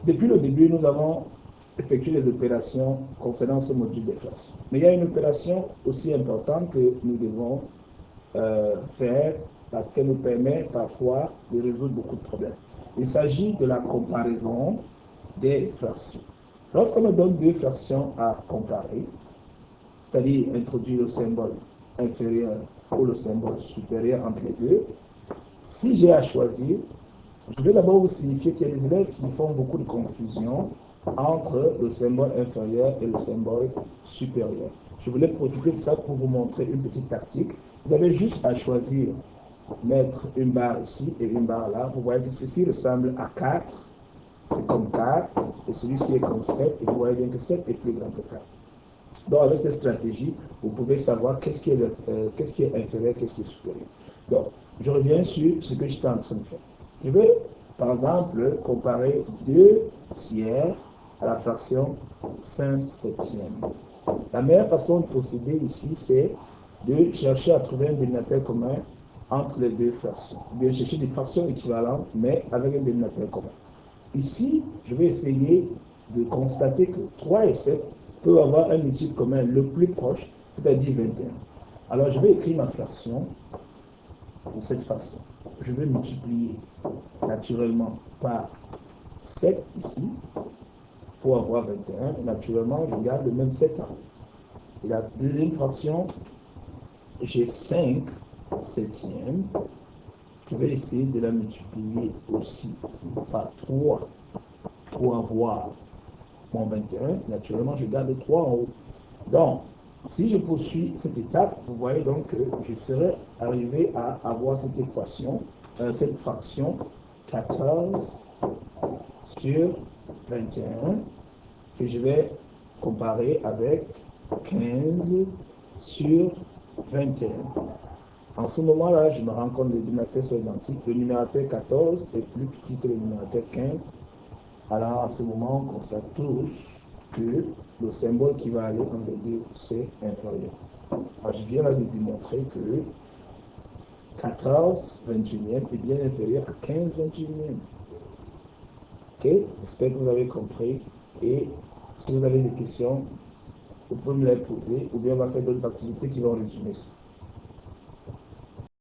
depuis le début, nous avons effectué les opérations concernant ce module des flashs. Mais il y a une opération aussi importante que nous devons faire parce qu'elle nous permet parfois de résoudre beaucoup de problèmes. Il s'agit de la comparaison des fractions. Lorsqu'on me donne deux fractions à comparer, c'est-à-dire introduire le symbole inférieur ou le symbole supérieur entre les deux, si j'ai à choisir, je vais d'abord vous signifier qu'il y a des élèves qui font beaucoup de confusion entre le symbole inférieur et le symbole supérieur. Je voulais profiter de ça pour vous montrer une petite tactique. Vous avez juste à choisir, mettre une barre ici et une barre là. Vous voyez que ceci ressemble à 4, c'est comme 4, et celui-ci est comme 7, et vous voyez bien que 7 est plus grand que 4. Donc avec cette stratégie, vous pouvez savoir qu'est-ce qui est inférieur, qu'est-ce qui est supérieur. Donc, je reviens sur ce que j'étais en train de faire. Je vais, par exemple, comparer 2 tiers à la fraction 5/7. La meilleure façon de procéder ici, c'est de chercher à trouver un dénominateur commun entre les deux fractions. De chercher des fractions équivalentes, mais avec un dénominateur commun. Ici, je vais essayer de constater que 3 et 7 peuvent avoir un multiple commun le plus proche, c'est-à-dire 21. Alors, je vais écrire ma fraction de cette façon. Je vais multiplier naturellement par 7 ici pour avoir 21. Naturellement, je garde le même 7 ans. Et la deuxième fraction, j'ai 5 septièmes. Je vais essayer de la multiplier aussi par 3 pour avoir mon 21. Naturellement, je garde 3 en haut. Donc, si je poursuis cette étape, vous voyez donc que je serai arrivé à avoir cette équation, cette fraction 14 sur 21 que je vais comparer avec 15 sur 21. En ce moment-là, je me rends compte que les dénominateurs sont identiques. Le numérateur 14 est plus petit que le numérateur 15. Alors, à ce moment, on constate tous que le symbole qui va aller entre les deux, c'est inférieur. Alors, je viens là de démontrer que 14 21e est bien inférieur à 15 21e. Ok? J'espère que vous avez compris. Et si vous avez des questions, vous pouvez me les poser ou bien on va faire d'autres activités qui vont résumer ça.